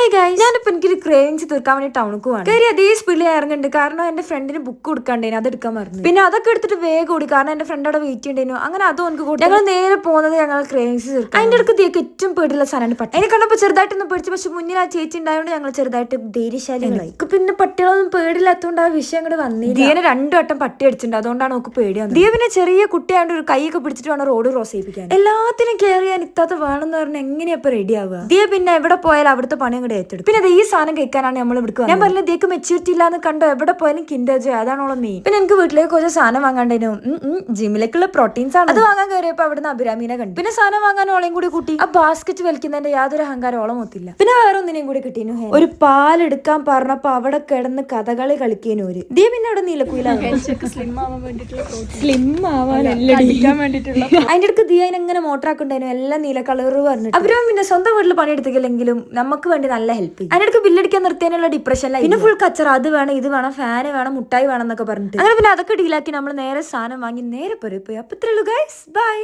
Hi guys, ഞാനിപ്പോ എനിക്കൊരു cravings തീർക്കാൻ വേണ്ടി ടൗണിക്ക് പോകാൻ കയറി അതേ സ്പീഡിൽ ഇറങ്ങുന്നുണ്ട്. കാരണം എന്റെ ഫ്രണ്ടിന് ബുക്ക് കൊടുക്കാണ്ടേനു, അത് എടുക്കാൻ മറന്നു. പിന്നെ അതൊക്കെ എടുത്തിട്ട് വേഗം കൂടി, കാരണം എന്റെ ഫ്രണ്ട് അവിടെ വെയിറ്റ് ചെയ്യേണ്ടു. അങ്ങനെ അതും എനിക്ക് കൂടി ഞങ്ങൾ നേരെ പോകുന്നത് ഞങ്ങൾ ക്രേവിങ്സ് തീർക്കാം. അതിന്റെ അടുത്ത് തീക്ക് ഏറ്റവും പേടിയുള്ള സാധനമാണ് പട്ടി. അതിനെ കണ്ടപ്പോൾ ചെറുതായിട്ടൊന്നും പേടിച്ചു, പക്ഷെ മുന്നിൽ ആ ചേച്ചി ഉണ്ടായതുകൊണ്ട് ഞങ്ങൾ ചെറുതായിട്ട് ധൈര്യശാലികളായി. പിന്നെ പട്ടികളൊന്നും പേടില്ലാത്തതുകൊണ്ട് ആ വിഷയം അങ്ങോട്ട് വന്നില്ല. ദിയനെ 2 വട്ടം പട്ടി അടിച്ചിട്ടുണ്ട്, അതുകൊണ്ടാണ് നമുക്ക് പേടിയാണ്. ദിയ പിന്നെ ചെറിയ കുട്ടിയായതുകൊണ്ട് ഒരു കൈയൊക്കെ പിടിച്ചിട്ട് വേണം റോഡ് ക്രോസ് ചെയ്യിപ്പിക്കാൻ. എല്ലാത്തിനും കെയർ ചെയ്യാൻ ഇത്താത്ത വേണമെന്ന് പറഞ്ഞാൽ എങ്ങനെയാ ഇപ്പൊ റെഡി ആവുക? ദിയ പിന്നെ എവിടെ പോയാലും അവിടുത്തെ പണി അങ്ങോട്ട് ഏറ്റെടുക്കും. പിന്നെ ഈ സാധനം കഴിക്കാനാണ് നമ്മൾ ഇവിടെ. ഞാൻ പറഞ്ഞ ദിയക്ക് മെച്ചൂരിറ്റി ഇല്ലാന്ന് കണ്ടോ, എവിടെ പോയാലും കിൻഡർ ജോയ് അതാണോളം മെയിൻ. പിന്നെ എനിക്ക് വീട്ടിലേക്ക് കുറച്ച് സാധനം വാങ്ങാണ്ടേനു, ജിമ്മിലേക്കുള്ള പ്രോട്ടീൻസ് ആണ്. അത് വാങ്ങാൻ കയറിയപ്പോ അവിടുന്ന് അഭിരാമീനെ കണ്ടു. പിന്നെ സാധനം വാങ്ങാൻ ഓളയും കൂടി കൂട്ടി. ആ ബാസ്കറ്റ് വലിക്കുന്നതിന്റെ യാതൊരു അഹങ്കാരം ഓളം ഒത്തില്ല. പിന്നെ വേറെ ഒന്നിനെയും കൂടി കിട്ടിനു. ഒരു പാലെടുക്കാൻ പറഞ്ഞപ്പോ അവിടെ കിടന്ന് കഥകളി കളിക്കേനു. ഒരു ദിയ പിന്നെ അവിടെ നീലക്കുയിലാണ് അതിന്റെ അടുത്ത് ദിയ എങ്ങനെ മോട്ടറാക്കുണ്ടായിരുന്നു, എല്ലാം നീല കളറ് പറഞ്ഞിട്ട്. അവരും പിന്നെ സ്വന്തം വീട്ടിൽ പണിയെടുത്തില്ലെങ്കിലും നമുക്ക് വേണ്ടി നല്ല ഹെൽപ്പ് ചെയ്യും. അതിന്റെ അടുത്ത് ബില്ലടിക്കാൻ നിർത്തിയതിനുള്ള ഡിപ്രഷനിലായി. പിന്നെ ഫുൾ കച്ചറ, അത് വേണം ഇത് വേണം ഫാന് വേണം മുട്ടായി വേണം എന്നൊക്കെ പറഞ്ഞിട്ട് അങ്ങനെ പിന്നെ അതൊക്കെ ഡീലാക്കി നമ്മൾ നേരെ സാധനം വാങ്ങി നേരെ പോയി. അപ്പൊ ഇത്രയുള്ളൂ ഗൈസ്, ബൈ.